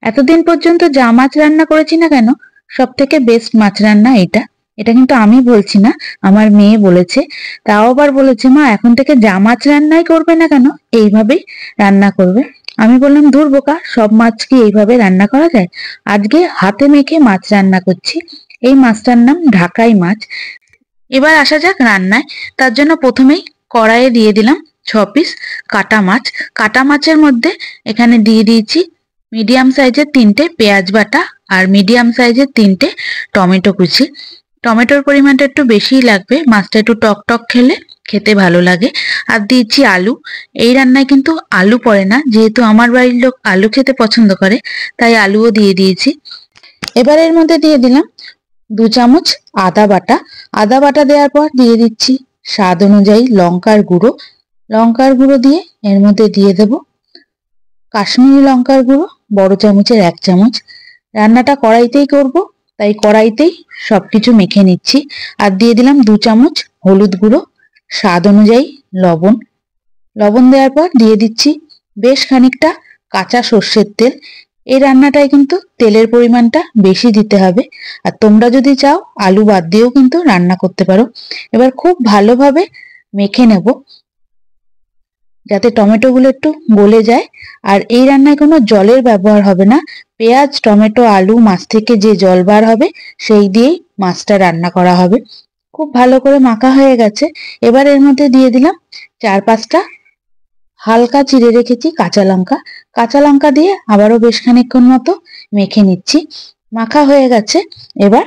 এতদিন পর্যন্ত যা মাছ রান্না করেছি না কেন, সব থেকে বেস্ট মাছ রান্না এটা। এটা কিন্তু আমি বলছি না, আমার মেয়ে বলেছে। তাও আবার বলেছে, মা এখন থেকে যা মাছ রান্নাই করবে না কেন এইভাবেই রান্না করবে। আমি বললাম, ধুর বোকা, সব মাছ কি এইভাবে রান্না করা যায়? আজকে হাতে মেখে মাছ রান্না করছি। এই মাছটার নাম ঢাকাই মাছ। এবার আসা যাক রান্নায়। তার জন্য প্রথমেই কড়াইয়ে দিয়ে দিলাম 6 পিস কাটা মাছ। কাটা মাছের মধ্যে এখানে দিয়ে দিয়েছি মিডিয়াম সাইজের 3টে পেঁয়াজ বাটা আর মিডিয়াম সাইজের 3টে টমেটো কুচি। টমেটোর পরিমাণটা একটু বেশিই লাগবে, মাছটা একটু টক টক খেতে ভালো লাগে। আর দিয়েছি আলু। এই রান্নায় কিন্তু আলু পড়ে না, যেহেতু আমার বাড়ির লোক আলু খেতে পছন্দ করে, তাই আলুও দিয়ে দিয়েছি। এবার এর মধ্যে দিয়ে দিলাম 2 চামচ আদা বাটা। আদা বাটা দেওয়ার পর দিয়ে দিচ্ছি স্বাদ অনুযায়ী লঙ্কার গুঁড়ো। লঙ্কার গুঁড়ো দিয়ে এর মধ্যে দিয়ে দেব কাশ্মীরি লঙ্কার গুঁড়ো, বড় চামচের 1 চামচ। রান্নাটা কড়াইতেই করব, তাই কড়াইতেই সবকিছু মেখে নিচ্ছি। আর দিয়ে দিলাম 2 চামচ হলুদ গুঁড়ো, স্বাদ অনুযায়ী লবণ। লবণ দেওয়ার পর দিয়ে দিচ্ছি বেশ খানিকটা কাঁচা সর্ষের তেল। এই রান্নাটায় কিন্তু তেলের পরিমাণটা বেশি দিতে হবে। আর তোমরা যদি চাও আলু বাদ দিয়েও কিন্তু রান্না করতে পারো। এবার খুব ভালোভাবে মেখে নেব, যাতে টমেটোগুলো একটু গলে যায়। আর এই রান্নায় কোনো জলের ব্যবহার হবে না। পেঁয়াজ, টমেটো, আলু, মাছ থেকে যে জল বার হবে সেই দিয়েই মাছটা রান্না করা হবে। খুব ভালো করে মাখা হয়ে গেছে। এবার এর মধ্যে দিয়ে দিলাম 4-5টা হালকা চিড়ে রেখেছি কাঁচা লঙ্কা। কাঁচা লঙ্কা দিয়ে আবারও বেশ খানিকক্ষণ মতো মেখে নিচ্ছি। মাখা হয়ে গেছে। এবার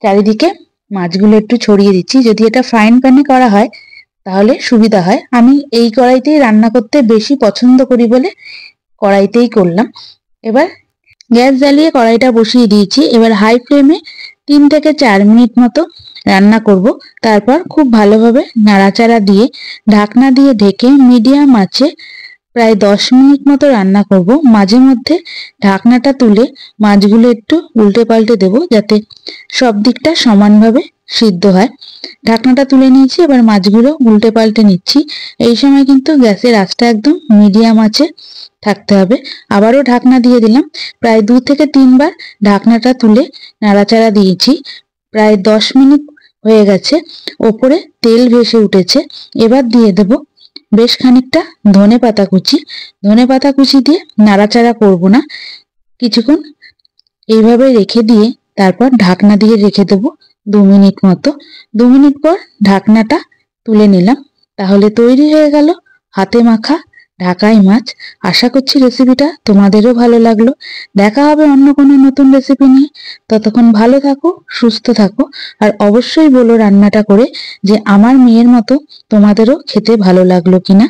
চারিদিকে মাছগুলো একটু ছড়িয়ে দিচ্ছি। যদি এটা ফ্রাইং প্যানে করা হয় তাহলে সুবিধা হয়। আমি এই কড়াইতেই রান্না করতে বেশি পছন্দ করি বলে কড়াইতেই করলাম। এবার গ্যাস জ্বালিয়ে কড়াইটা বসিয়ে দিয়েছি। এবার হাই ফ্লেমে 3 থেকে 4 মিনিট মতো রান্না করব। তারপর খুব ভালোভাবে নাড়াচাড়া দিয়ে ঢাকনা দিয়ে ঢেকে মিডিয়াম আঁচে প্রায় 10 মিনিট মতো রান্না করব। মাঝে মধ্যে ঢাকনাটা তুলে মাছগুলো একটু উল্টে পাল্টে দেবো, যাতে সব দিকটা সমানভাবে সিদ্ধ হয়। ঢাকনাটা তুলে নিয়েছি, এবার মাছগুলো উল্টে পাল্টে নিচ্ছি। এই সময় কিন্তু গ্যাসের আঁচটা একদম মিডিয়াম আঁচে থাকতে হবে। আবারও ঢাকনা দিয়ে দিলাম। প্রায় 2 থেকে 3 বার ঢাকনাটা তুলে নাড়াচাড়া দিয়েছি। প্রায় 10 মিনিট হয়ে গেছে, ওপরে তেল ভেসে উঠেছে। এবার দিয়ে দেব বেশ খানিকটা ধনেপাতা কুচি। ধনেপাতা কুচি দিয়ে নাড়াচাড়া করব না, কিছুক্ষণ এইভাবে রেখে দিয়ে তারপর ঢাকনা দিয়ে রেখে দেবো 2 মিনিট মতো। 2 মিনিট পর ঢাকনাটা তুলে নিলাম। তাহলে তৈরি হয়ে গেল হাতে মাখা ঢাকাই মাছ। আশা করছি রেসিপিটা তোমাদেরও ভালো লাগলো। দেখা হবে অন্য কোনো নতুন রেসিপি নিয়ে। ততক্ষণ ভালো থাকো, সুস্থ থাকো। আর অবশ্যই বলো রান্নাটা করে যে আমার মেয়ের মতো তোমাদেরও খেতে ভালো লাগলো কিনা।